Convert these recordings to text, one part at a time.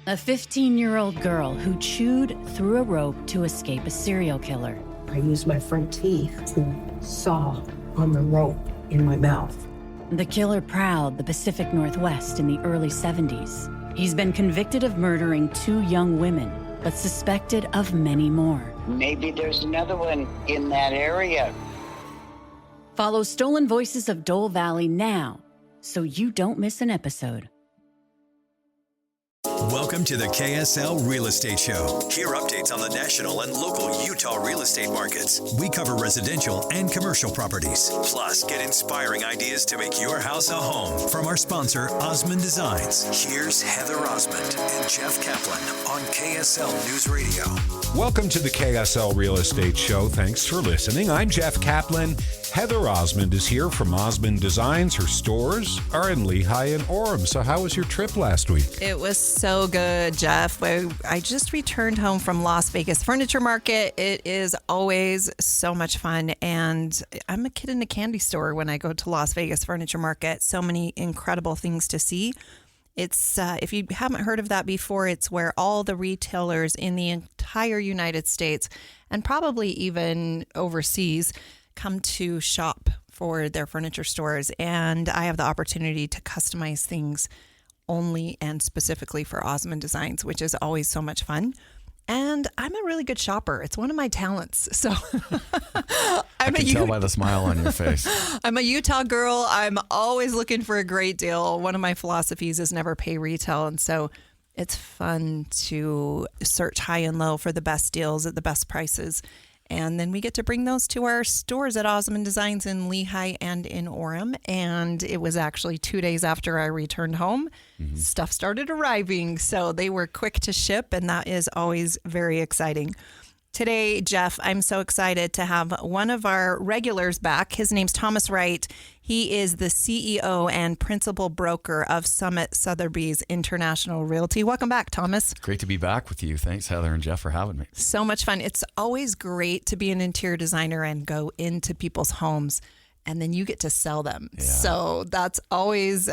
A 15-year-old girl who chewed through a rope to escape a serial killer. I used my front teeth to saw on the rope in my mouth. The killer prowled the Pacific Northwest in the early 70s. He's been convicted of murdering 2 young women, but suspected of many more. Maybe there's another one in that area. Follow Stolen Voices of Dole Valley now, so you don't miss an episode. Welcome to the KSL Real Estate Show. Hear updates on the national and local Utah real estate markets. We cover residential and commercial properties. Plus, get inspiring ideas to make your house a home from our sponsor, Osmond Designs. Here's Heather Osmond and Jeff Caplan on KSL News Radio. Welcome to the KSL Real Estate Show. Thanks for listening. I'm Jeff Caplan. Heather Osmond is here from Osmond Designs. Her stores are in Lehi and Orem. So how was your trip last week? It was so good, Jeff. I just returned home from Las Vegas Furniture Market. It is always so much fun. And I'm a kid in a candy store when I go to Las Vegas Furniture Market. So many incredible things to see. It's if you haven't heard of that before, it's where all the retailers in the entire United States and probably even overseas come to shop for their furniture stores. And I have the opportunity to customize things only and specifically for Osmond Designs, which is always so much fun. And I'm a really good shopper. It's one of my talents. So I can tell by the smile on your face. I'm a Utah girl. I'm always looking for a great deal. One of my philosophies is never pay retail. And so it's fun to search high and low for the best deals at the best prices. And then we get to bring those to our stores at Osmond Designs in Lehi and in Orem. And it was actually 2 days after I returned home. Stuff started arriving. So they were quick to ship. And that is always very exciting. Today, Jeff, I'm so excited to have one of our regulars back. His name's Thomas Wright. He is the CEO and principal broker of Summit Sotheby's International Realty. Welcome back, Thomas. Great to be back with you. Thanks, Heather and Jeff, for having me. So much fun. It's always great to be an interior designer and go into people's homes, and then you get to sell them. Yeah. So that's always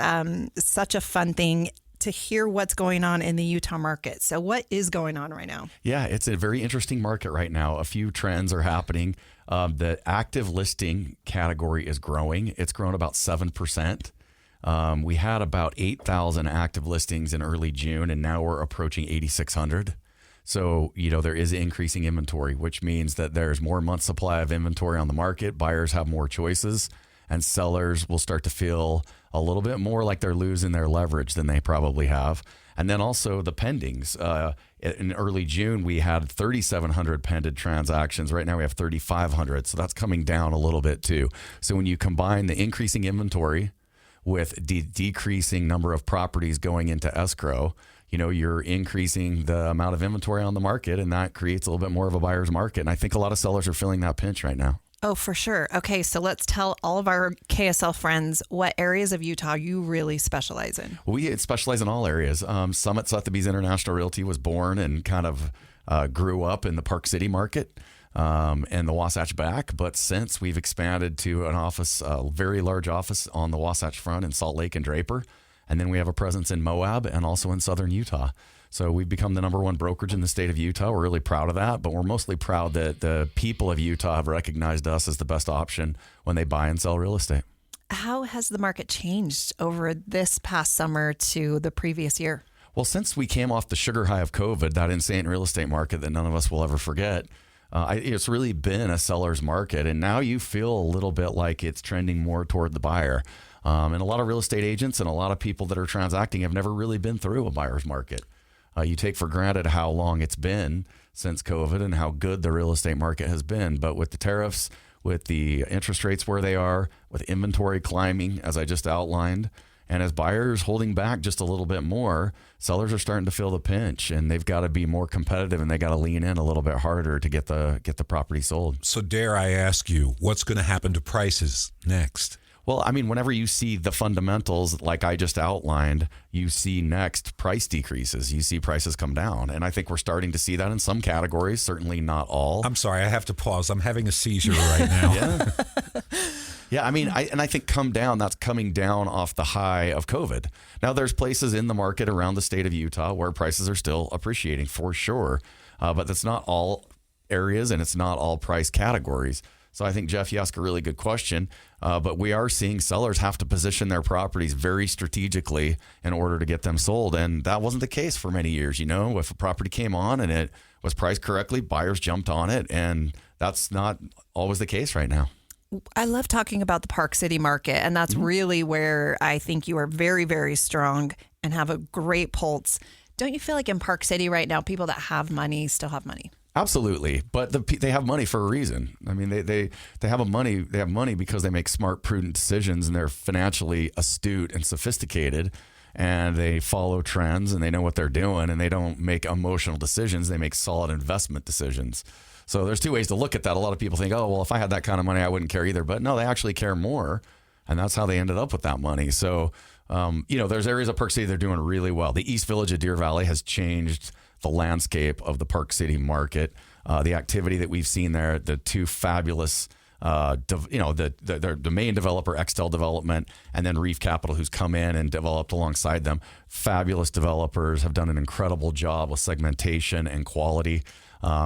such a fun thing to hear what's going on in the Utah market. So what is going on right now? Yeah, it's a very interesting market right now. A few trends are happening. The active listing category is growing. It's grown about 7%. We had about 8,000 active listings in early June, and now we're approaching 8,600. So, there is increasing inventory, which means that there's more month supply of inventory on the market. Buyers have more choices, and sellers will start to feel a little bit more like they're losing their leverage than they probably have. And then also the pendings. In early June, we had 3,700 pended transactions. Right now we have 3,500. So that's coming down a little bit too. So when you combine the increasing inventory with decreasing number of properties going into escrow, you're increasing the amount of inventory on the market, and that creates a little bit more of a buyer's market. And I think a lot of sellers are feeling that pinch right now. Oh, for sure. Okay, so let's tell all of our KSL friends what areas of Utah you really specialize in. Well, we specialize in all areas. Summit Sotheby's International Realty was born and kind of grew up in the Park City market and the Wasatch Back. But since we've expanded to an office, a very large office on the Wasatch Front in Salt Lake and Draper. And then we have a presence in Moab and also in southern Utah. So we've become the number one brokerage in the state of Utah. We're really proud of that, but we're mostly proud that the people of Utah have recognized us as the best option when they buy and sell real estate. How has the market changed over this past summer to the previous year? Well, since we came off the sugar high of COVID, that insane real estate market that none of us will ever forget, it's really been a seller's market. And now you feel a little bit like it's trending more toward the buyer. And a lot of real estate agents and a lot of people that are transacting have never really been through a buyer's market. You take for granted how long it's been since COVID and how good the real estate market has been. But with the tariffs, with the interest rates where they are, with inventory climbing, as I just outlined, and as buyers holding back just a little bit more, sellers are starting to feel the pinch, and they've got to be more competitive, and they got to lean in a little bit harder to get the property sold. So dare I ask you, what's going to happen to prices next? Well, I mean, whenever you see the fundamentals like I just outlined, you see next price decreases. You see prices come down. And I think we're starting to see that in some categories, certainly not all. I'm sorry, I have to pause. I'm having a seizure right now. Yeah. Yeah, I mean, I think that's coming down off the high of COVID. Now, there's places in the market around the state of Utah where prices are still appreciating for sure, but that's not all areas and it's not all price categories. So I think, Jeff, you ask a really good question, but we are seeing sellers have to position their properties very strategically in order to get them sold. And that wasn't the case for many years. If a property came on and it was priced correctly, buyers jumped on it. And that's not always the case right now. I love talking about the Park City market, and that's really where I think you are very, very strong and have a great pulse. Don't you feel like in Park City right now, people that have money still have money? Absolutely, but they have money for a reason. I mean, they have money. They have money because they make smart, prudent decisions, and they're financially astute and sophisticated, and they follow trends, and they know what they're doing, and they don't make emotional decisions. They make solid investment decisions. So there's two ways to look at that. A lot of people think, oh, well, if I had that kind of money, I wouldn't care either. But no, they actually care more, and that's how they ended up with that money. So, there's areas of Park City they're doing really well. The East Village of Deer Valley has changed the landscape of the Park City market. The activity that we've seen there, the two fabulous, the main developer, Extel Development, and then Reef Capital, who's come in and developed alongside them. Fabulous developers, have done an incredible job with segmentation and quality.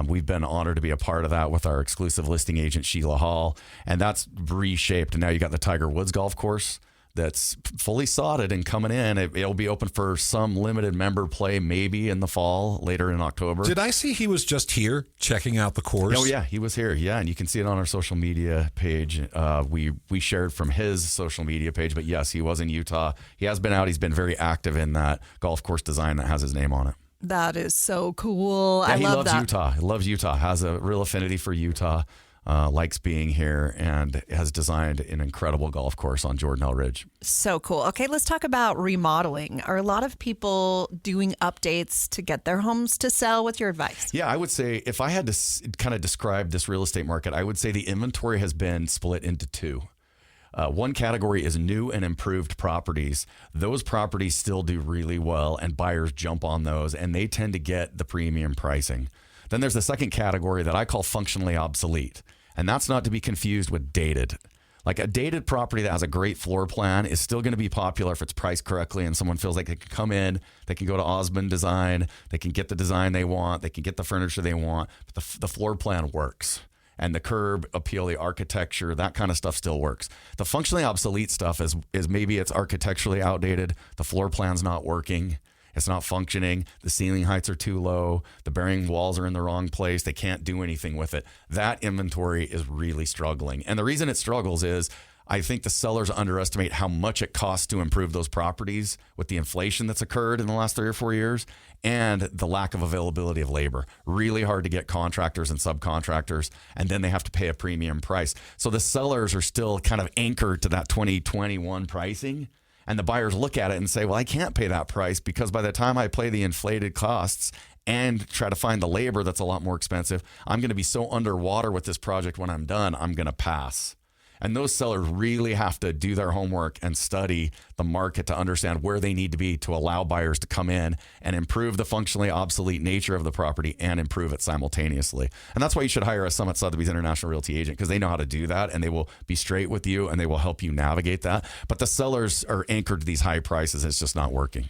We've been honored to be a part of that with our exclusive listing agent, Sheila Hall, and that's reshaped. And now you got the Tiger Woods Golf Course that's fully sodded and coming in. It'll be open for some limited member play, maybe in the fall, later in October. Did I see he was just here checking out the course? Oh, yeah, he was here. Yeah, and you can see it on our social media page. We shared from his social media page, but yes, he was in Utah. He has been out. He's been very active in that golf course design that has his name on it. That is so cool. Yeah, I love that. Utah. He loves Utah, has a real affinity for Utah. Likes being here, and has designed an incredible golf course on Jordanelle Ridge. So cool. Okay, let's talk about remodeling. Are a lot of people doing updates to get their homes to sell? What's your advice? Yeah, I would say if I had to kind of describe this real estate market, I would say the inventory has been split into two. One category is new and improved properties. Those properties still do really well, and buyers jump on those, and they tend to get the premium pricing. Then there's the second category that I call functionally obsolete. And that's not to be confused with dated. Like a dated property that has a great floor plan is still going to be popular if it's priced correctly and someone feels like they can come in, they can go to Osmond Design, they can get the design they want, they can get the furniture they want, but the floor plan works. And the curb appeal, the architecture, that kind of stuff still works. The functionally obsolete stuff is maybe it's architecturally outdated, the floor plan's not working, it's not functioning. The ceiling heights are too low. The bearing walls are in the wrong place. They can't do anything with it. That inventory is really struggling. And the reason it struggles is I think the sellers underestimate how much it costs to improve those properties with the inflation that's occurred in the last 3 or 4 years and the lack of availability of labor. Really hard to get contractors and subcontractors, and then they have to pay a premium price. So the sellers are still kind of anchored to that 2021 pricing. And the buyers look at it and say, well, I can't pay that price because by the time I pay the inflated costs and try to find the labor that's a lot more expensive, I'm going to be so underwater with this project when I'm done, I'm going to pass. And those sellers really have to do their homework and study the market to understand where they need to be to allow buyers to come in and improve the functionally obsolete nature of the property and improve it simultaneously. And that's why you should hire a Summit Sotheby's International Realty agent, because they know how to do that and they will be straight with you and they will help you navigate that. But the sellers are anchored to these high prices. It's just not working.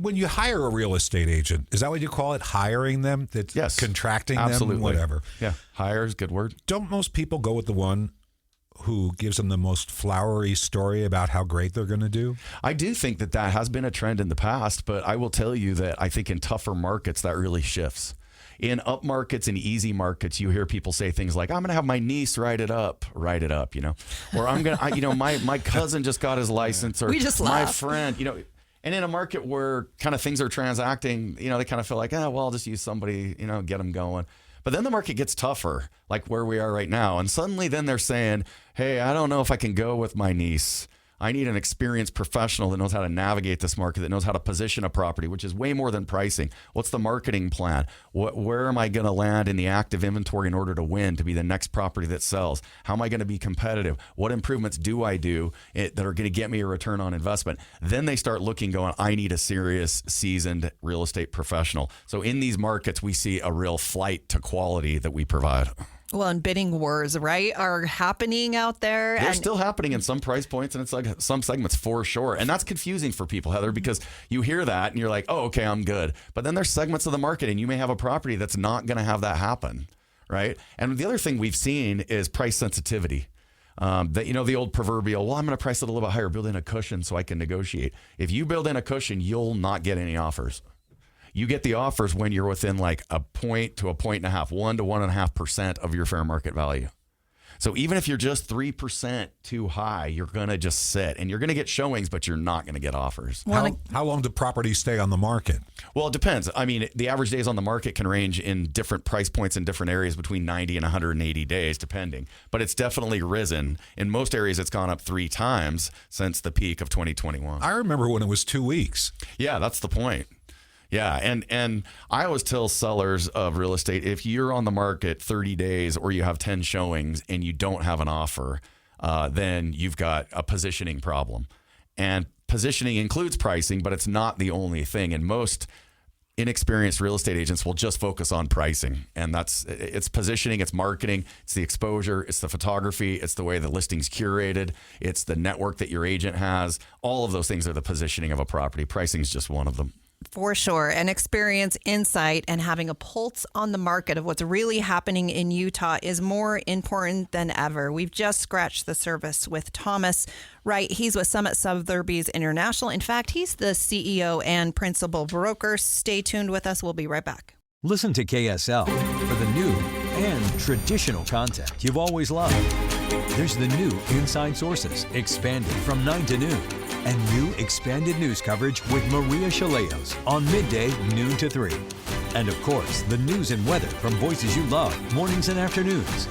When you hire a real estate agent, is that what you call it? Hiring them? That's yes. Contracting Absolutely. them? Whatever. Yeah. Hire is a good word. Don't most people go with the one who gives them the most flowery story about how great they're going to do? I do think that has been a trend in the past, but I will tell you that I think in tougher markets that really shifts. In up markets and easy markets, you hear people say things like, I'm going to have my niece write it up, or I'm going to, my cousin just got his license, or we just my laugh. friend, And in a market where kind of things are transacting, they kind of feel like, I'll just use somebody, get them going. But then the market gets tougher, like where we are right now. And suddenly then they're saying, hey, I don't know if I can go with my niece. I need an experienced professional that knows how to navigate this market, that knows how to position a property, which is way more than pricing. What's the marketing plan? Where am I going to land in the active inventory in order to win, to be the next property that sells? How am I going to be competitive? What improvements do I do that are going to get me a return on investment? Then they start looking, going, I need a serious, seasoned real estate professional. So in these markets, we see a real flight to quality that we provide. Well, and bidding wars, right, are happening out there. They're and still happening in some price points, and it's like some segments for sure. And that's confusing for people, Heather, because you hear that and you're like, oh, okay, I'm good. But then there's segments of the market, and you may have a property that's not going to have that happen, right? And the other thing we've seen is price sensitivity. The old proverbial, well, I'm going to price it a little bit higher, build in a cushion so I can negotiate. If you build in a cushion, you'll not get any offers. You get the offers when you're within like a point to a point and a half, 1 to 1.5% of your fair market value. So even if you're just 3% too high, you're going to just sit and you're going to get showings, but you're not going to get offers. How long do properties stay on the market? Well, it depends. I mean, the average days on the market can range in different price points in different areas between 90 and 180 days, depending. But it's definitely risen. In most areas, it's gone up 3 times since the peak of 2021. I remember when it was 2 weeks. Yeah, that's the point. Yeah, and I always tell sellers of real estate, if you're on the market 30 days or you have 10 showings and you don't have an offer, then you've got a positioning problem. And positioning includes pricing, but it's not the only thing. And most inexperienced real estate agents will just focus on pricing. And it's positioning, it's marketing, it's the exposure, it's the photography, it's the way the listing's curated, it's the network that your agent has. All of those things are the positioning of a property. Pricing is just one of them. For sure. And experience, insight, and having a pulse on the market of what's really happening in Utah is more important than ever. We've just scratched the surface with Thomas Wright. He's with Summit Sotheby's International. In fact, he's the CEO and principal broker. Stay tuned with us. We'll be right back. Listen to KSL for the new and traditional content you've always loved. There's the new Inside Sources, expanded from 9 to noon. And new expanded news coverage with Maria Chaleos on midday, noon to 3. And of course, the news and weather from voices you love, mornings and afternoons.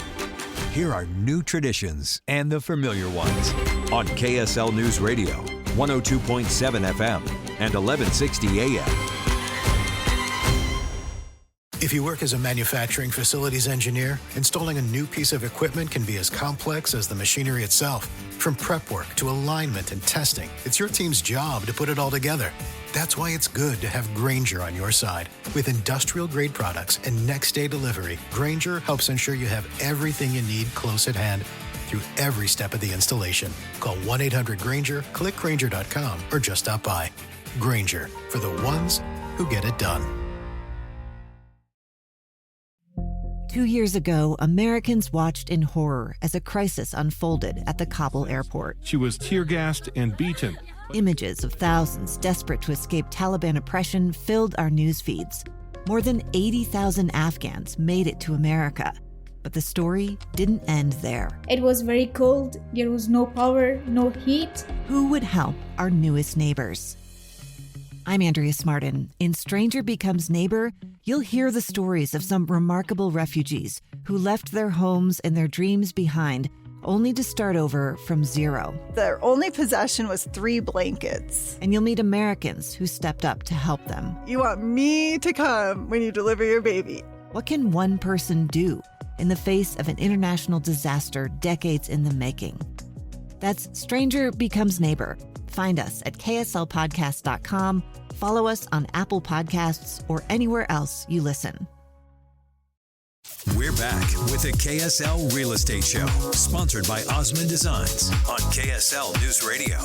Here are new traditions and the familiar ones on KSL News Radio, 102.7 FM and 1160 AM. If you work as a manufacturing facilities engineer, installing a new piece of equipment can be as complex as the machinery itself. From prep work to alignment and testing, it's your team's job to put it all together. That's why it's good to have Grainger on your side. With industrial-grade products and next-day delivery, Grainger helps ensure you have everything you need close at hand through every step of the installation. Call 1-800-GRAINGER, click Grainger.com, or just stop by. Grainger, for the ones who get it done. 2 years ago, Americans watched in horror as a crisis unfolded at the Kabul airport. She was tear-gassed and beaten. Images of thousands desperate to escape Taliban oppression filled our news feeds. More than 80,000 Afghans made it to America. But the story didn't end there. It was very cold. There was no power, no heat. Who would help our newest neighbors? I'm Andrea Smartin. In Stranger Becomes Neighbor, you'll hear the stories of some remarkable refugees who left their homes and their dreams behind, only to start over from zero. Their only possession was 3 blankets. And you'll meet Americans who stepped up to help them. You want me to come when you deliver your baby. What can one person do in the face of an international disaster decades in the making? That's Stranger Becomes Neighbor. Find us at kslpodcast.com. Follow us on Apple Podcasts or anywhere else you listen. We're back with the KSL Real Estate Show, sponsored by Osmond Designs on KSL News Radio.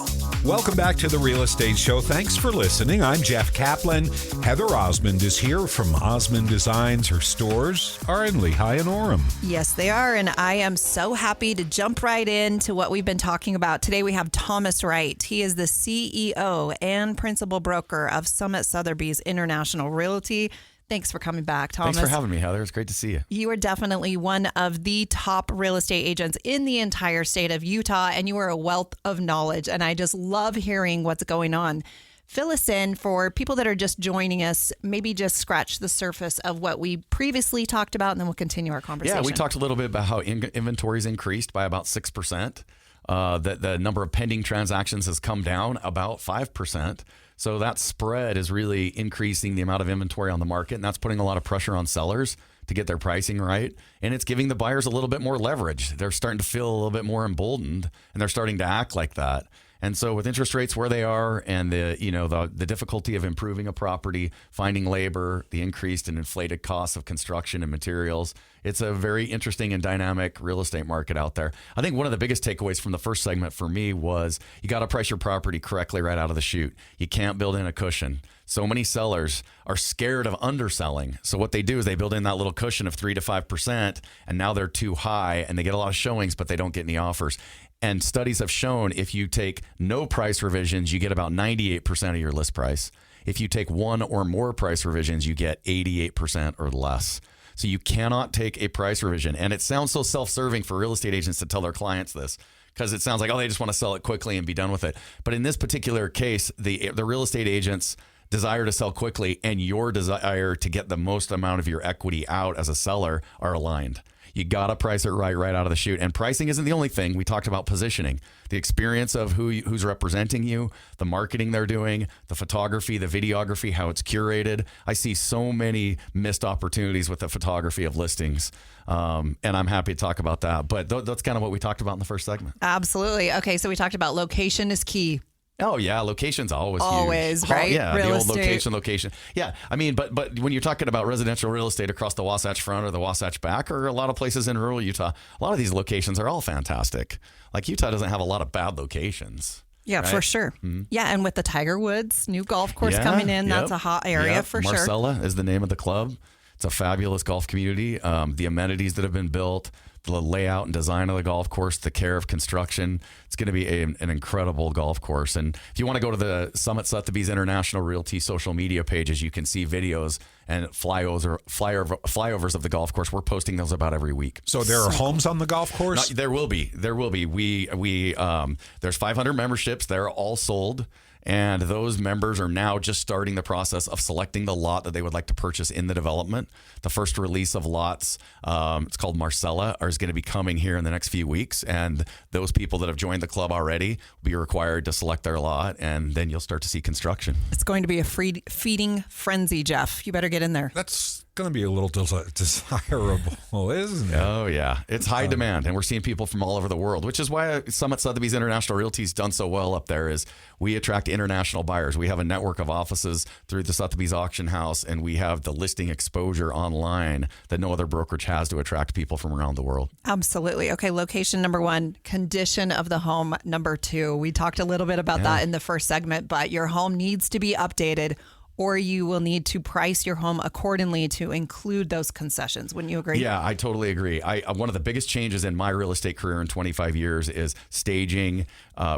Welcome back to the Real Estate Show. Thanks for listening. I'm Jeff Caplan. Heather Osmond is here from Osmond Designs. Her stores are in Lehigh and Orem. Yes, they are. And I am so happy to jump right into what we've been talking about. Today we have Thomas Wright. He is the CEO and principal broker of Summit Sotheby's International Realty. Thanks for coming back, Thomas. Thanks for having me, Heather. It's great to see you. You are definitely one of the top real estate agents in the entire state of Utah, and you are a wealth of knowledge. And I just love hearing what's going on. Fill us in for people that are just joining us, maybe just scratch the surface of what we previously talked about, and then we'll continue our conversation. Yeah, we talked a little bit about how inventory's increased by about 6%. That the number of pending transactions has come down about 5%. So that spread is really increasing the amount of inventory on the market, and that's putting a lot of pressure on sellers to get their pricing right. And it's giving the buyers a little bit more leverage. They're starting to feel a little bit more emboldened, and they're starting to act like that. And so with interest rates where they are and the difficulty of improving a property, finding labor, the increased and inflated costs of construction and materials, it's a very interesting and dynamic real estate market out there. I think one of the biggest takeaways from the first segment for me was you got to price your property correctly right out of the chute. You can't build in a cushion. So many sellers are scared of underselling. So what they do is they build in that little cushion of 3 to 5%, and now they're too high and they get a lot of showings, but they don't get any offers. And studies have shown if you take no price revisions, you get about 98% of your list price. If you take one or more price revisions, you get 88% or less. So you cannot take a price revision. And it sounds so self-serving for real estate agents to tell their clients this, because it sounds like, oh, they just want to sell it quickly and be done with it. But in this particular case, the real estate agent's desire to sell quickly and your desire to get the most amount of your equity out as a seller are aligned. You got to price it right out of the chute. And pricing isn't the only thing. We talked about positioning, the experience of who's representing you, the marketing they're doing, the photography, the videography, how it's curated. I see so many missed opportunities with the photography of listings. And I'm happy to talk about that. But that's kind of what we talked about in the first segment. Absolutely. Okay, so we talked about location is key. Oh yeah, location's always huge. Right? Yeah, real the old estate. location. Yeah, I mean, but when you're talking about residential real estate across the Wasatch Front or the Wasatch Back or a lot of places in rural Utah, a lot of these locations are all fantastic. Like Utah doesn't have a lot of bad locations. Yeah, right? for sure. Mm-hmm. Yeah, and with the Tiger Woods new golf course coming in, that's a hot area for sure. Marcella is the name of the club. It's a fabulous golf community. The amenities that have been built, the layout and design of the golf course, the care of construction. It's going to be an incredible golf course. And if you want to go to the Summit Sotheby's International Realty social media pages, you can see videos and flyovers of the golf course. We're posting those about every week. So there are homes on the golf course? There will be. There's 500 memberships. They're all sold. And those members are now just starting the process of selecting the lot that they would like to purchase in the development. The first release of lots, it's called Marcella, is going to be coming here in the next few weeks. And those people that have joined the club already will be required to select their lot. And then you'll start to see construction. It's going to be a feeding frenzy, Jeff. You better get in there. That's going to be a little desirable, isn't it? Oh, yeah. It's high demand, and we're seeing people from all over the world, which is why Summit Sotheby's International Realty's done so well up there is we attract international buyers. We have a network of offices through the Sotheby's Auction House, and we have the listing exposure online that no other brokerage has to attract people from around the world. Absolutely. Okay, location number 1, condition of the home number 2. We talked a little bit about that in the first segment, but your home needs to be updated, or you will need to price your home accordingly to include those concessions. Wouldn't you agree? Yeah, I totally agree. One of the biggest changes in my real estate career in 25 years is staging,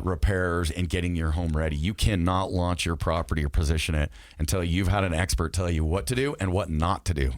repairs, and getting your home ready. You cannot launch your property or position it until you've had an expert tell you what to do and what not to do.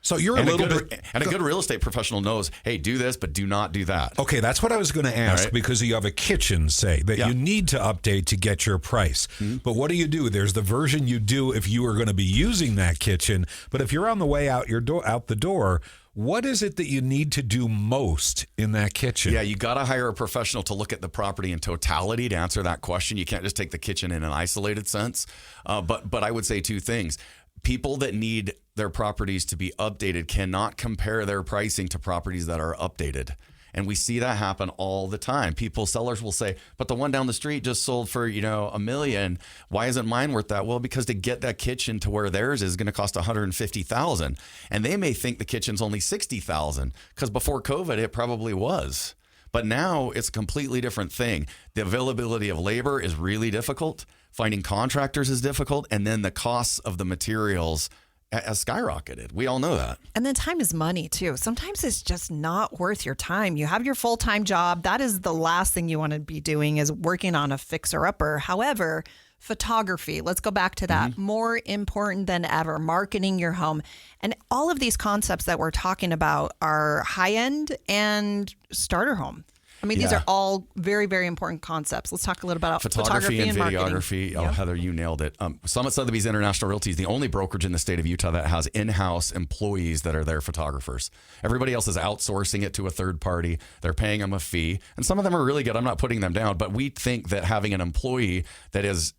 So you're a good real estate professional knows, hey, do this, but do not do that. Okay, that's what I was going to ask, because you have a kitchen, say, that you need to update to get your price. Mm-hmm. But what do? There's the version you do if you are going to be using that kitchen. But if you're on the way out the door, what is it that you need to do most in that kitchen? Yeah, you got to hire a professional to look at the property in totality to answer that question. You can't just take the kitchen in an isolated sense. But I would say 2 things. People that need their properties to be updated cannot compare their pricing to properties that are updated. And we see that happen all the time. Sellers will say, but the one down the street just sold for, $1 million. Why isn't mine worth that? Well, because to get that kitchen to where theirs is going to cost $150,000. And they may think the kitchen's only $60,000 because before COVID, it probably was. But now it's a completely different thing. The availability of labor is really difficult. Finding contractors is difficult. And then the costs of the materials has skyrocketed. We all know that. And then time is money too. Sometimes it's just not worth your time. You have your full-time job. That is the last thing you want to be doing is working on a fixer-upper. However, photography, let's go back to that. Mm-hmm. More important than ever, marketing your home. And all of these concepts that we're talking about are high-end and starter home. I mean, these are all very, very important concepts. Let's talk a little about photography and videography. Oh, Heather, you nailed it. Summit Sotheby's International Realty is the only brokerage in the state of Utah that has in-house employees that are their photographers. Everybody else is outsourcing it to a third party. They're paying them a fee. And some of them are really good. I'm not putting them down. But we think that having an employee that is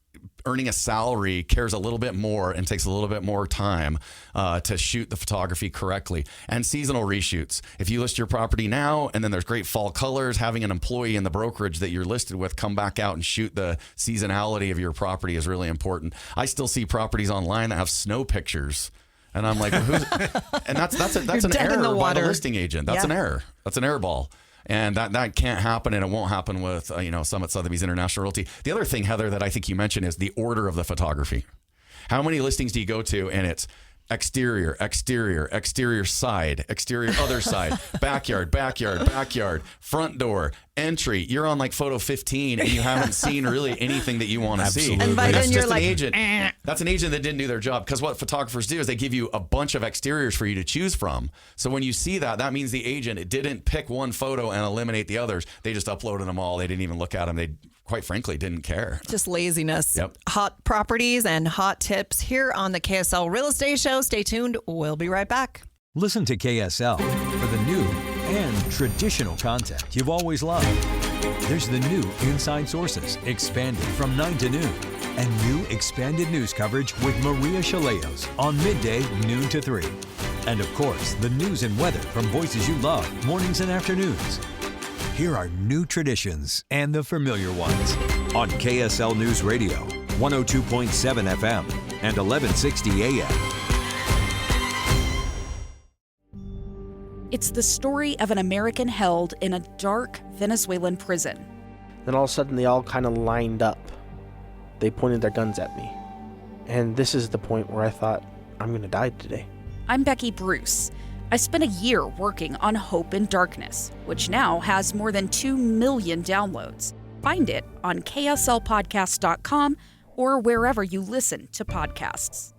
earning a salary cares a little bit more and takes a little bit more time to shoot the photography correctly. And seasonal reshoots. If you list your property now and then there's great fall colors, having an employee in the brokerage that you're listed with come back out and shoot the seasonality of your property is really important. I still see properties online that have snow pictures. And I'm like, and that's an error by the listing agent. That's an error. That's an error ball. And that can't happen, and it won't happen with Summit Sotheby's International Realty. The other thing, Heather, that I think you mentioned is the order of the photography. How many listings do you go to, and it's exterior, exterior, exterior side, exterior other side, backyard, backyard, backyard, front door, entry. You're on like photo 15 and you haven't seen really anything that you want to see. And by then you're like, agent. That's an agent that didn't do their job, because what photographers do is they give you a bunch of exteriors for you to choose from. So when you see that means the agent didn't pick one photo and eliminate the others. They just uploaded them all. They didn't even look at them. They quite frankly didn't care. Just laziness. Yep. Hot properties and hot tips here on the KSL Real Estate Show. Stay tuned. We'll be right back. Listen to KSL for the new and traditional content you've always loved. There's the new Inside Sources, expanded from 9 to noon, and new expanded news coverage with Maria Chaleos on midday, noon to 3. And of course, the news and weather from voices you love, mornings and afternoons. Here are new traditions and the familiar ones on KSL News Radio, 102.7 FM and 1160 AM. It's the story of an American held in a dark Venezuelan prison. Then all of a sudden they all kind of lined up. They pointed their guns at me. And this is the point where I thought, I'm going to die today. I'm Becky Bruce. I spent a year working on Hope in Darkness, which now has more than 2 million downloads. Find it on kslpodcast.com or wherever you listen to podcasts.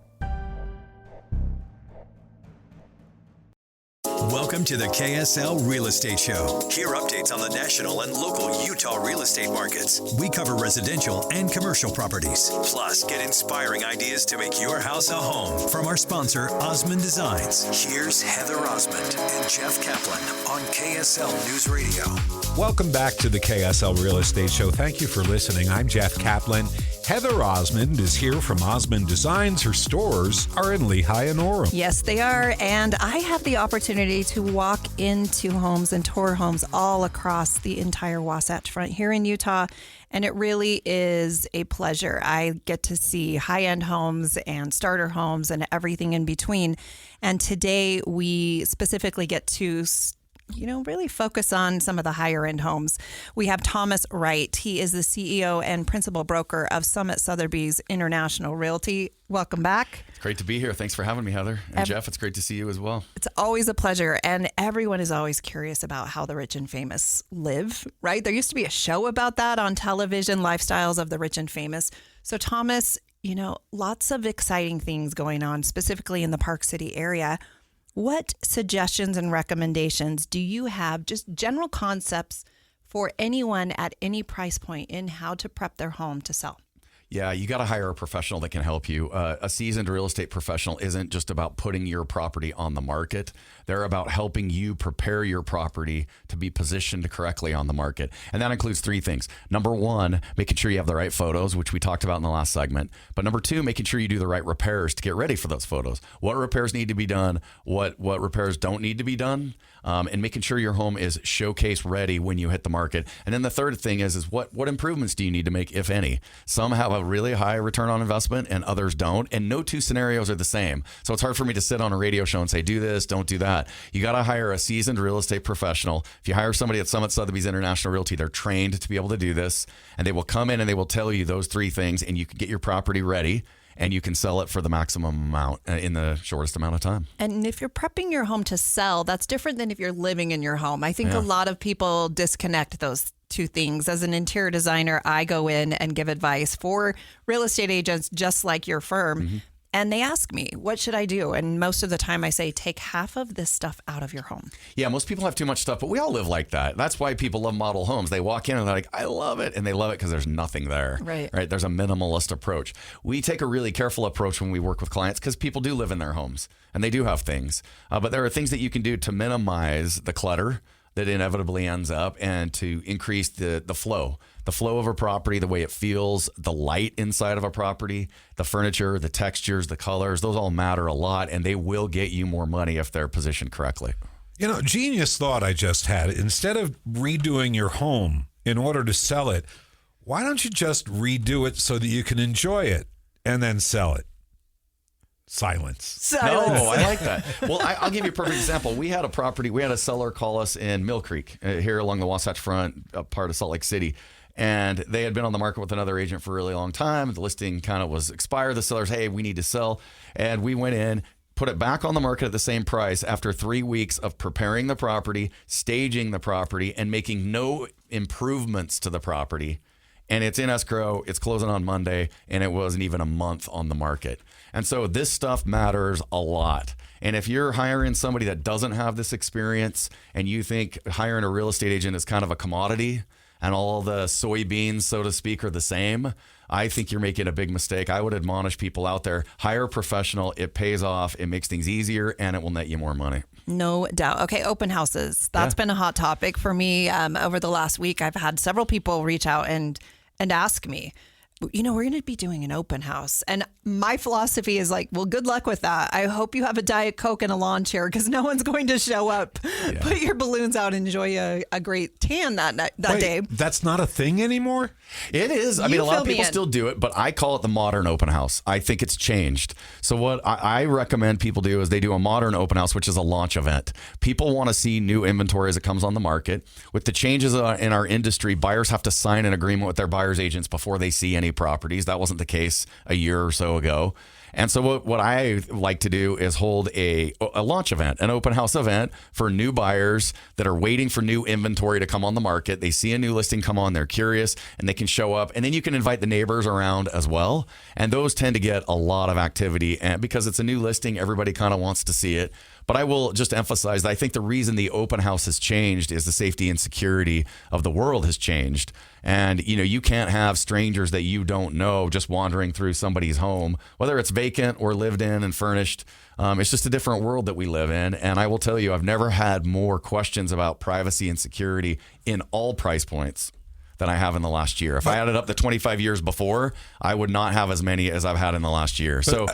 Welcome to the KSL Real Estate Show. Hear updates on the national and local Utah real estate markets. We cover residential and commercial properties. Plus, get inspiring ideas to make your house a home from our sponsor, Osmond Designs. Here's Heather Osmond and Jeff Caplan on KSL News Radio. Welcome back to the KSL Real Estate Show. Thank you for listening. I'm Jeff Caplan. Heather Osmond is here from Osmond Designs. Her stores are in Lehigh and Orem. Yes, they are. And I have the opportunity to walk into homes and tour homes all across the entire Wasatch Front here in Utah. And it really is a pleasure. I get to see high-end homes and starter homes and everything in between. And today we specifically get to really focus on some of the higher end homes. We have Thomas Wright. He is the CEO and principal broker of Summit Sotheby's International Realty. Welcome back. It's great to be here. Thanks for having me, Heather. And Jeff, it's great to see you as well. It's always a pleasure. And everyone is always curious about how the rich and famous live, right? There used to be a show about that on television, Lifestyles of the Rich and Famous. So Thomas, lots of exciting things going on, specifically in the Park City area. What suggestions and recommendations do you have, just general concepts for anyone at any price point in how to prep their home to sell? Yeah, you got to hire a professional that can help you. A seasoned real estate professional isn't just about putting your property on the market. They're about helping you prepare your property to be positioned correctly on the market. And that includes 3 things. Number 1, making sure you have the right photos, which we talked about in the last segment. But number 2, making sure you do the right repairs to get ready for those photos. What repairs need to be done? What repairs don't need to be done? And making sure your home is showcase ready when you hit the market. And then the third thing is what improvements do you need to make, if any? Some have a really high return on investment and others don't. And no 2 scenarios are the same. So it's hard for me to sit on a radio show and say, do this, don't do that. You got to hire a seasoned real estate professional. If you hire somebody at Summit Sotheby's International Realty, they're trained to be able to do this. And they will come in and they will tell you those 3 things, and you can get your property ready. And you can sell it for the maximum amount in the shortest amount of time. And if you're prepping your home to sell, that's different than if you're living in your home. I think a lot of people disconnect those 2 things. As an interior designer, I go in and give advice for real estate agents just like your firm. Mm-hmm. And they ask me, what should I do? And most of the time I say, take half of this stuff out of your home. Yeah, most people have too much stuff, but we all live like that. That's why people love model homes. They walk in and they're like, I love it. And they love it because there's nothing there. Right. There's a minimalist approach. We take a really careful approach when we work with clients because people do live in their homes and they do have things. But there are things that you can do to minimize the clutter that inevitably ends up and to increase the flow. The flow of a property, the way it feels, the light inside of a property, the furniture, the textures, the colors, those all matter a lot, and they will get you more money if they're positioned correctly. You know, genius thought I just had. Instead of redoing your home in order to sell it, why don't you just redo it so that you can enjoy it and then sell it? Silence. No, I like that. Well, I'll give you a perfect example. We had a seller call us in Mill Creek, here along the Wasatch Front, part of Salt Lake City. And they had been on the market with another agent for a really long time. The listing kind of was expired. The seller's, hey, we need to sell. And we went in, put it back on the market at the same price after 3 weeks of preparing the property, staging the property, and making no improvements to the property. And it's in escrow, it's closing on Monday, and it wasn't even a month on the market. And so this stuff matters a lot. And if you're hiring somebody that doesn't have this experience and you think hiring a real estate agent is kind of a commodity and all the soybeans, so to speak, are the same, I think you're making a big mistake. I would admonish people out there, hire a professional. It pays off. It makes things easier, and it will net you more money. No doubt. Okay, open houses. That's been a hot topic for me over the last week. I've had several people reach out and ask me, you know, we're going to be doing an open house. And my philosophy is like, well, good luck with that. I hope you have a Diet Coke and a lawn chair because no one's going to show up. Yeah. Put your balloons out and enjoy a great tan that day. That's not a thing anymore? It is. I mean, a lot of people still do it, but I call it the modern open house. I think it's changed. So what I recommend people do is they do a modern open house, which is a launch event. People want to see new inventory as it comes on the market. With the changes in our industry, buyers have to sign an agreement with their buyer's agents before they see any properties. That wasn't the case a year or so ago. And so what I like to do is hold a launch event, an open house event for new buyers that are waiting for new inventory to come on the market. They see a new listing come on, they're curious, and they can show up. And then you can invite the neighbors around as well. And those tend to get a lot of activity. And because it's a new listing, everybody kind of wants to see it. But I will just emphasize that I think the reason the open house has changed is the safety and security of the world has changed. And, you know, you can't have strangers that you don't know just wandering through somebody's home, whether it's vacant or lived in and furnished. It's just a different world that we live in. And I will tell you, I've never had more questions about privacy and security in all price points than I have in the last year. If I added up the 25 years before, I would not have as many as I've had in the last year. So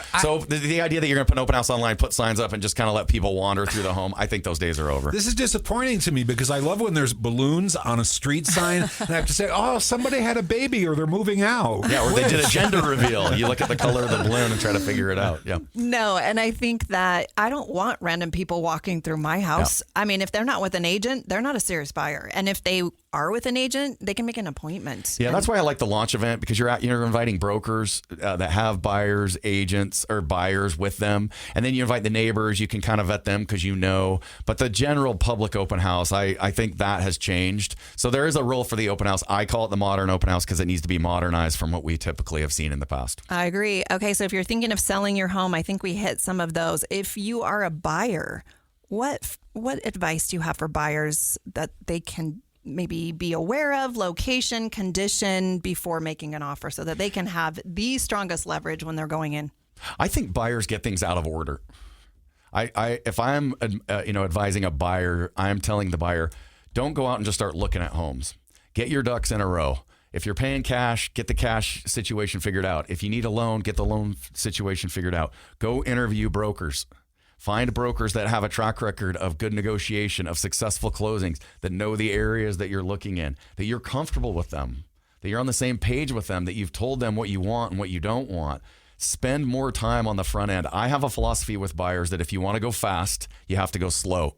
the idea that you're going to put an open house online, put signs up, and just kind of let people wander through the home, I think those days are over. This is disappointing to me because I love when there's balloons on a street sign and I have to say, oh, somebody had a baby or they're moving out. Yeah, or they did a gender reveal. You look at the color of the balloon and try to figure it out. Yeah. No, and I think that I don't want random people walking through my house. Yeah. I mean, if they're not with an agent, they're not a serious buyer. And if they are with an agent, they can make an appointment. Yeah, that's why I like the launch event, because you're inviting brokers that have buyers, agents, or buyers with them. And then you invite the neighbors. You can kind of vet them because you know. But the general public open house, I think that has changed. So there is a role for the open house. I call it the modern open house because it needs to be modernized from what we typically have seen in the past. I agree. Okay, so if you're thinking of selling your home, I think we hit some of those. If you are a buyer, what advice do you have for buyers that they can maybe be aware of, location, condition, before making an offer so that they can have the strongest leverage when they're going in? I think buyers get things out of order. If I'm advising a buyer, I'm telling the buyer, don't go out and just start looking at homes. Get your ducks in a row. If you're paying cash, get the cash situation figured out. If you need a loan, get the loan situation figured out. Go interview brokers. Find brokers that have a track record of good negotiation, of successful closings, that know the areas that you're looking in, that you're comfortable with them, that you're on the same page with them, that you've told them what you want and what you don't want. Spend more time on the front end. I have a philosophy with buyers that if you want to go fast, you have to go slow.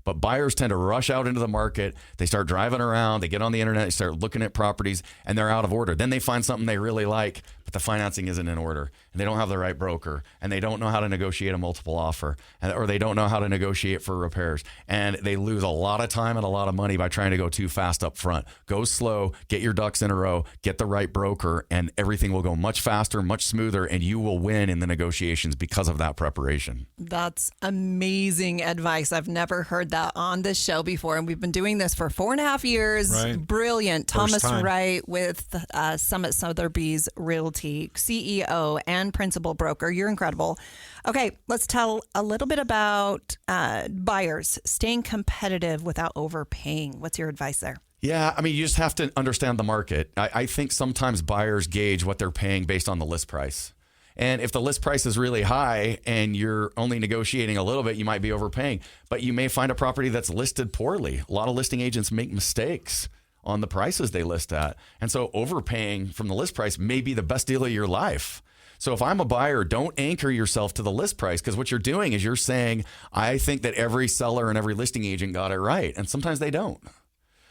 But buyers tend to rush out into the market. They start driving around. They get on the internet. They start looking at properties, and they're out of order. Then they find something they really like, but the financing isn't in order, and they don't have the right broker, and they don't know how to negotiate a multiple offer, or they don't know how to negotiate for repairs. And they lose a lot of time and a lot of money by trying to go too fast up front. Go slow. Get your ducks in a row. Get the right broker, and everything will go much faster, much smoother, and you will win in the negotiations because of that preparation. That's amazing advice. I've never heard that on this show before, and we've been doing this for 4.5 years. Right. Brilliant. Thomas Wright with Summit Sotheby's Realty, CEO and principal broker. You're incredible. Okay, let's tell a little bit about buyers staying competitive without overpaying. What's your advice there? Yeah, I mean, you just have to understand the market. I think sometimes buyers gauge what they're paying based on the list price. And if the list price is really high and you're only negotiating a little bit, you might be overpaying. But you may find a property that's listed poorly. A lot of listing agents make mistakes on the prices they list at. And so overpaying from the list price may be the best deal of your life. So if I'm a buyer, don't anchor yourself to the list price, because what you're doing is you're saying, I think that every seller and every listing agent got it right. And sometimes they don't.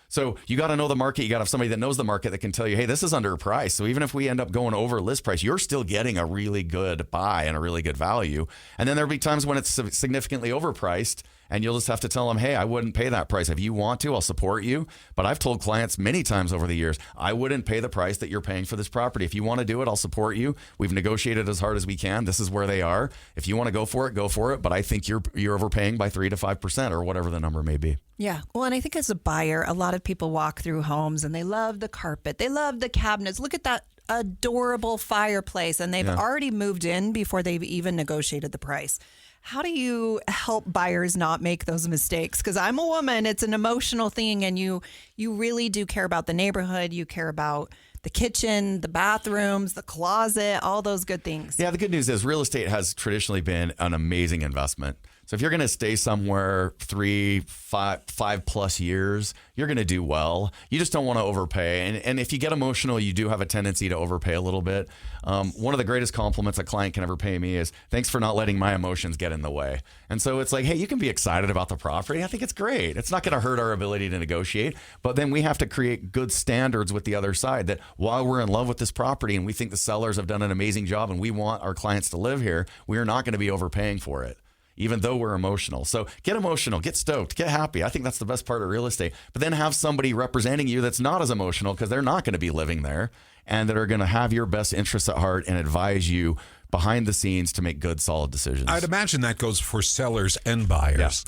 So you got to know the market. You got to have somebody that knows the market that can tell you, hey, this is underpriced. So even if we end up going over list price, you're still getting a really good buy and a really good value. And then there'll be times when it's significantly overpriced, and you'll just have to tell them, hey, I wouldn't pay that price. If you want to, I'll support you. But I've told clients many times over the years, I wouldn't pay the price that you're paying for this property. If you want to do it, I'll support you. We've negotiated as hard as we can. This is where they are. If you want to go for it, go for it. But I think you're overpaying by 3 to 5% or whatever the number may be. Yeah. Well, and I think as a buyer, a lot of people walk through homes and they love the carpet. They love the cabinets. Look at that adorable fireplace. And they've already moved in before they've even negotiated the price. How do you help buyers not make those mistakes? Because I'm a woman, it's an emotional thing, and you really do care about the neighborhood. You care about the kitchen, the bathrooms, the closet, all those good things. Yeah, the good news is real estate has traditionally been an amazing investment. So if you're going to stay somewhere 3, 5 plus years, you're going to do well. You just don't want to overpay. And if you get emotional, you do have a tendency to overpay a little bit. One of the greatest compliments a client can ever pay me is, thanks for not letting my emotions get in the way. And so it's like, hey, you can be excited about the property. I think it's great. It's not going to hurt our ability to negotiate. But then we have to create good standards with the other side, that while we're in love with this property and we think the sellers have done an amazing job and we want our clients to live here, we are not going to be overpaying for it, even though we're emotional. So get emotional, get stoked, get happy. I think that's the best part of real estate. But then have somebody representing you that's not as emotional, because they're not going to be living there, and that are going to have your best interests at heart and advise you behind the scenes to make good, solid decisions. I'd imagine that goes for sellers and buyers.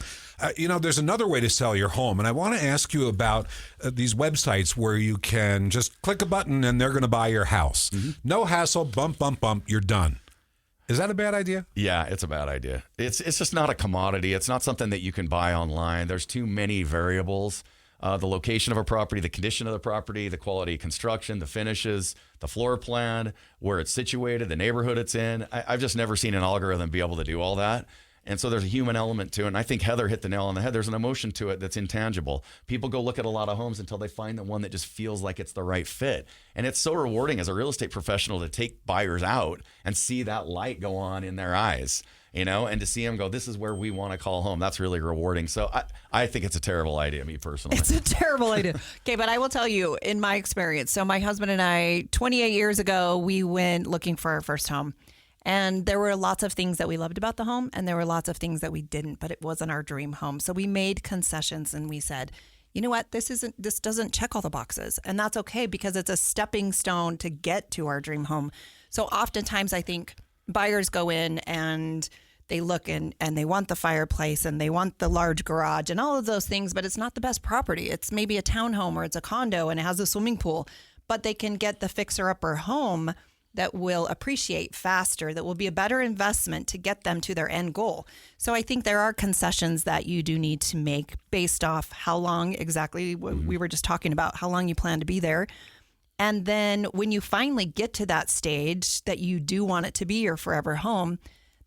Yeah. There's another way to sell your home, and I want to ask you about these websites where you can just click a button and they're going to buy your house. Mm-hmm. No hassle, bump, bump, bump, you're done. Is that a bad idea? Yeah, it's a bad idea. It's just not a commodity. It's not something that you can buy online. There's too many variables. The location of a property, the condition of the property, the quality of construction, the finishes, the floor plan, where it's situated, the neighborhood it's in. I've just never seen an algorithm be able to do all that. And so there's a human element to it. And I think Heather hit the nail on the head. There's an emotion to it that's intangible. People go look at a lot of homes until they find the one that just feels like it's the right fit. And it's so rewarding as a real estate professional to take buyers out and see that light go on in their eyes, and to see them go, this is where we want to call home. That's really rewarding. So I think it's a terrible idea, me personally. It's a terrible idea. Okay, but I will tell you, in my experience, so my husband and I, 28 years ago, we went looking for our first home. And there were lots of things that we loved about the home, and there were lots of things that we didn't, but it wasn't our dream home. So we made concessions, and we said, you know what, this doesn't check all the boxes. And that's okay, because it's a stepping stone to get to our dream home. So oftentimes I think buyers go in and they look and they want the fireplace and they want the large garage and all of those things, but it's not the best property. It's maybe a townhome or it's a condo and it has a swimming pool, but they can get the fixer-upper home that will appreciate faster, that will be a better investment to get them to their end goal. So I think there are concessions that you do need to make based off how long exactly we were just talking about, how long you plan to be there. And then when you finally get to that stage that you do want it to be your forever home,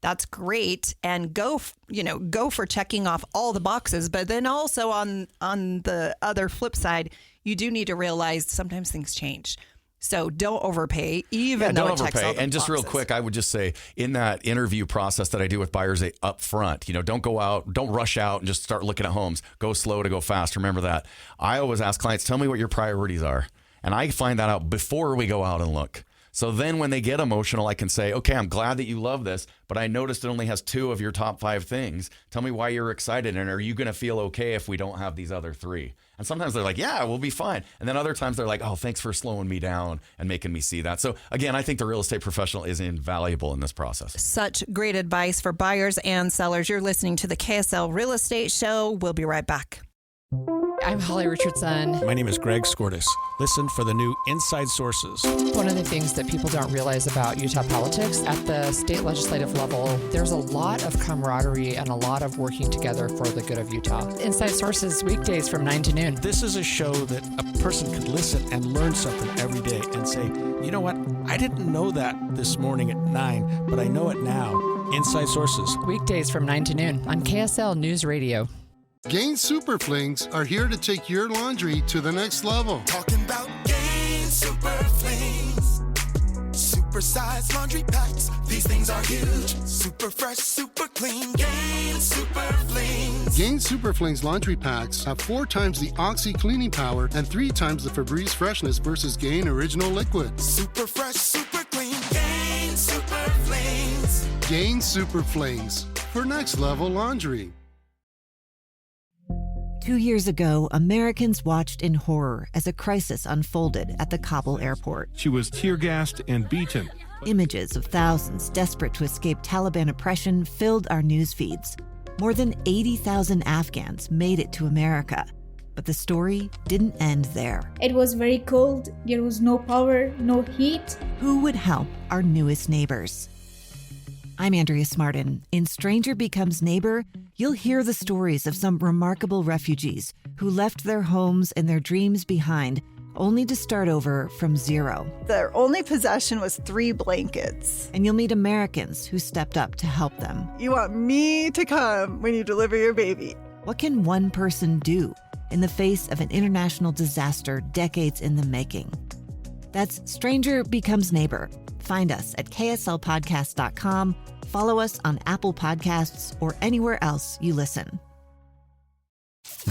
that's great. And go for checking off all the boxes. But then also on the other flip side, you do need to realize sometimes things change. So don't overpay, even though it checks all the And just boxes. real quick, I would just say, in that interview process that I do with buyers up front, don't rush out and just start looking at homes. Go slow to go fast. Remember that. I always ask clients, tell me what your priorities are. And I find that out before we go out and look. So then when they get emotional, I can say, okay, I'm glad that you love this, but I noticed it only has 2 of your top 5 things. Tell me why you're excited, and are you going to feel okay if we don't have these other 3? And sometimes they're like, yeah, we'll be fine. And then other times they're like, oh, thanks for slowing me down and making me see that. So again, I think the real estate professional is invaluable in this process. Such great advice for buyers and sellers. You're listening to the KSL Real Estate Show. We'll be right back. I'm Holly Richardson. My name is Greg Skortis. Listen for the new Inside Sources. One of the things that people don't realize about Utah politics, at the state legislative level, there's a lot of camaraderie and a lot of working together for the good of Utah. Inside Sources, weekdays from 9 to noon. This is a show that a person could listen and learn something every day and say, you know what, I didn't know that this morning at 9, but I know it now. Inside Sources. Weekdays from 9 to noon on KSL News Radio. Gain Super Flings are here to take your laundry to the next level. Talking about Gain Super Flings. Super size laundry packs. These things are huge. Super fresh, super clean. Gain Super Flings. Gain Super Flings laundry packs have 4 times the Oxy cleaning power and 3 times the Febreze freshness versus Gain Original Liquid. Super fresh, super clean. Gain Super Flings. Gain Super Flings for next level laundry. 2 years ago, Americans watched in horror as a crisis unfolded at the Kabul airport. She was tear-gassed and beaten. Images of thousands desperate to escape Taliban oppression filled our news feeds. More than 80,000 Afghans made it to America. But the story didn't end there. It was very cold. There was no power, no heat. Who would help our newest neighbors? I'm Andrea Smartin. In Stranger Becomes Neighbor, you'll hear the stories of some remarkable refugees who left their homes and their dreams behind, only to start over from zero. Their only possession was 3 blankets. And you'll meet Americans who stepped up to help them. You want me to come when you deliver your baby. What can one person do in the face of an international disaster decades in the making? That's Stranger Becomes Neighbor. Find us at kslpodcast.com, follow us on Apple Podcasts, or anywhere else you listen.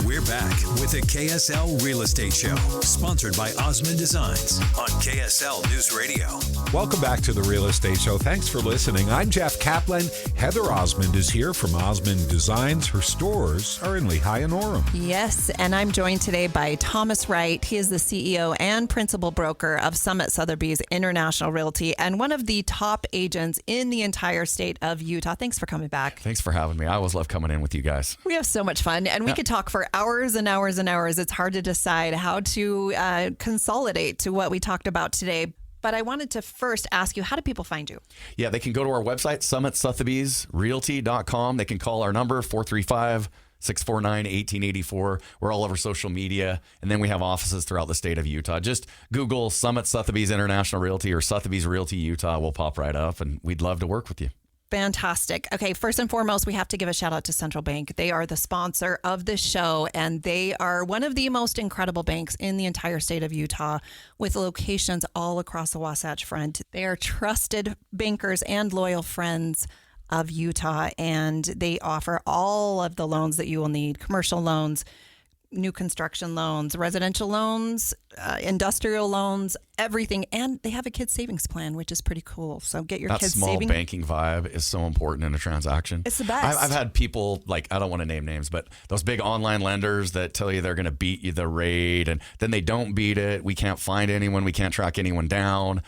We're back with the KSL Real Estate Show, sponsored by Osmond Designs on KSL News Radio. Welcome back to the Real Estate Show. Thanks for listening. I'm Jeff Caplan. Heather Osmond is here from Osmond Designs. Her stores are in Lehigh and Orem. Yes, and I'm joined today by Thomas Wright. He is the CEO and principal broker of Summit Sotheby's International Realty and one of the top agents in the entire state of Utah. Thanks for coming back. Thanks for having me. I always love coming in with you guys. We have so much fun, and we could talk for hours and hours and hours. It's hard to decide how to consolidate to what we talked about today. But I wanted to first ask you, how do people find you? Yeah, they can go to our website, summitsotheby'srealty.com. They can call our number, 435-649-1884. We're all over social media. And then we have offices throughout the state of Utah. Just Google Summit Sotheby's International Realty or Sotheby's Realty Utah. We'll pop right up, and we'd love to work with you. Fantastic. Okay, first and foremost, we have to give a shout out to Central Bank. They are the sponsor of this show, and they are one of the most incredible banks in the entire state of Utah with locations all across the Wasatch Front. They are trusted bankers and loyal friends of Utah, and they offer all of the loans that you will need, commercial loans, new construction loans, residential loans, industrial loans, everything. And they have a kids savings plan, which is pretty cool. So get your kids saving. saving. That small banking vibe is so important in a transaction. It's the best. I've had people, like, I don't want to name names, but those big online lenders that tell you they're going to beat you the rate, and then they don't beat it. We can't find anyone. We can't track anyone down.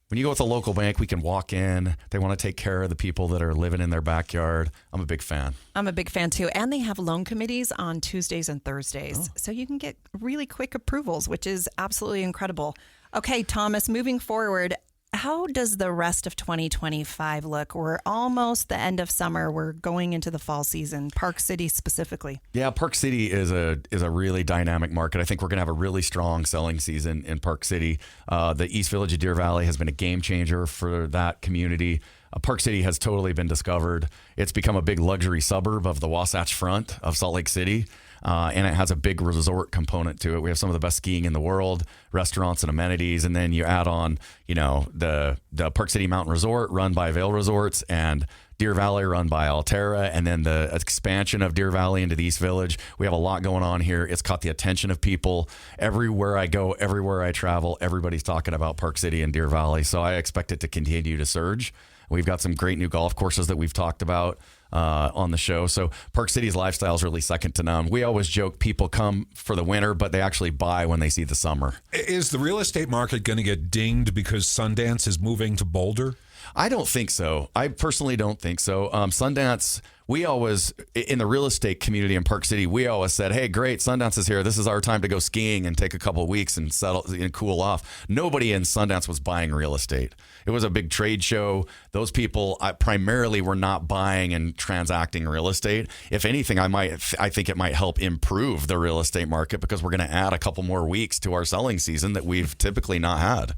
When you go with a local bank, we can walk in. They want to take care of the people that are living in their backyard. I'm a big fan. I'm a big fan too. And they have loan committees on Tuesdays and Thursdays. So you can get really quick approvals, which is absolutely incredible. Okay, Thomas, moving forward, how does the rest of 2025 look? We're almost the end of summer. We're going into the fall season, Park City specifically. Yeah, Park City is a really dynamic market. I think we're going to have a really strong selling season in Park City. The East Village of Deer Valley has been a game changer for that community. Park City has totally been discovered. It's become a big luxury suburb of the Wasatch Front of Salt Lake City. And it has a big resort component to it. We have some of the best skiing in the world, restaurants and amenities. And then you add on, the Park City Mountain Resort run by Vail Resorts and Deer Valley run by Alterra, and then the expansion of Deer Valley into the East Village. We have a lot going on here. It's caught the attention of people. Everywhere I go, everywhere I travel, everybody's talking about Park City and Deer Valley. So I expect it to continue to surge. We've got some great new golf courses that we've talked about on the show. So Park City's lifestyle is really second to none. We always joke people come for the winter, but they actually buy when they see the summer. Is the real estate market going to get dinged because Sundance is moving to Boulder? I don't think so. I personally don't think so. Sundance We always, in the real estate community in Park City, we always said, hey, great, Sundance is here. This is our time to go skiing and take a couple of weeks and settle and cool off. Nobody in Sundance was buying real estate. It was a big trade show. Those people primarily were not buying and transacting real estate. If anything, I think it might help improve the real estate market because we're going to add a couple more weeks to our selling season that we've typically not had.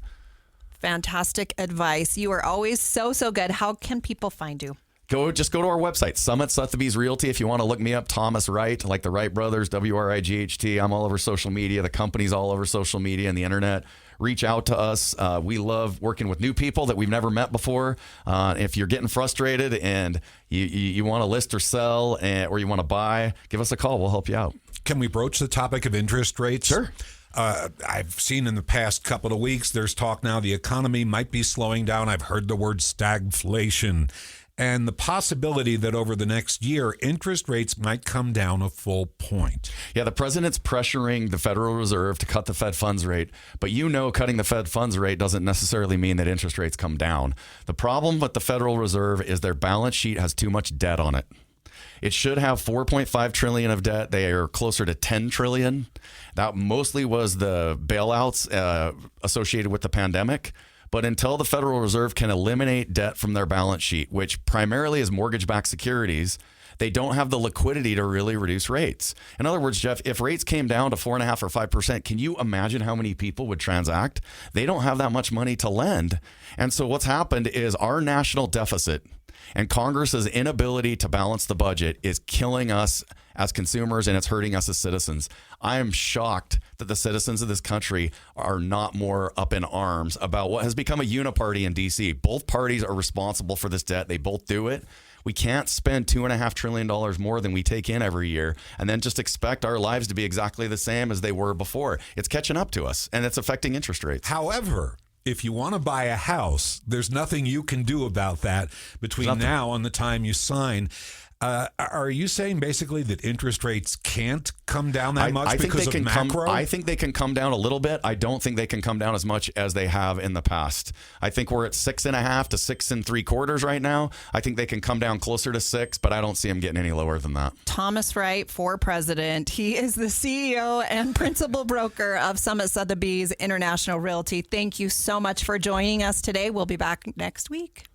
Fantastic advice. You are always so good. How can people find you? Just go to our website, Summit Sotheby's Realty. If you want to look me up, Thomas Wright, like the Wright brothers, WRIGHT. I'm all over social media. The company's all over social media and the internet. Reach out to us. We love working with new people that we've never met before. If you're getting frustrated and you want to list or sell or you want to buy, give us a call. We'll help you out. Can we broach the topic of interest rates? Sure. I've seen in the past couple of weeks, there's talk now the economy might be slowing down. I've heard the word stagflation. And the possibility that over the next year, interest rates might come down a full point. Yeah, the president's pressuring the Federal Reserve to cut the Fed funds rate. But cutting the Fed funds rate doesn't necessarily mean that interest rates come down. The problem with the Federal Reserve is their balance sheet has too much debt on it. It should have $4.5 trillion of debt. They are closer to $10 trillion. That mostly was the bailouts associated with the pandemic. But until the Federal Reserve can eliminate debt from their balance sheet, which primarily is mortgage-backed securities, they don't have the liquidity to really reduce rates. In other words, Jeff, if rates came down to 4.5% or 5%, can you imagine how many people would transact? They don't have that much money to lend. And so what's happened is our national deficit and Congress's inability to balance the budget is killing us as consumers and it's hurting us as citizens. I am shocked that the citizens of this country are not more up in arms about what has become a uniparty in D.C. Both parties are responsible for this debt. They both do it. We can't spend $2.5 trillion more than we take in every year and then just expect our lives to be exactly the same as they were before. It's catching up to us and it's affecting interest rates. However, if you want to buy a house, there's nothing you can do about that between now and the time you sign. Are you saying basically that interest rates can't come down that much because of macro? I think they can come down a little bit. I don't think they can come down as much as they have in the past. I think we're at 6.5 to 6 3/4 right now. I think they can come down closer to 6, but I don't see them getting any lower than that. Thomas Wright for president. He is the CEO and principal broker of Summit Sotheby's International Realty. Thank you so much for joining us today. We'll be back next week.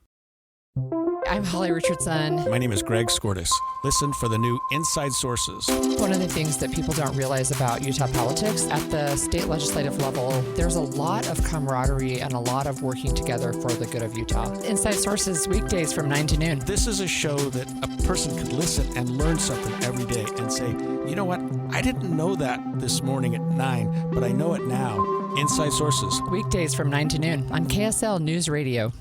I'm Holly Richardson. My name is Greg Skordas. Listen for the new Inside Sources. One of the things that people don't realize about Utah politics, at the state legislative level, there's a lot of camaraderie and a lot of working together for the good of Utah. Inside Sources, weekdays from 9 to noon. This is a show that a person could listen and learn something every day and say, you know what, I didn't know that this morning at 9, but I know it now. Inside Sources. Weekdays from 9 to noon on KSL News Radio.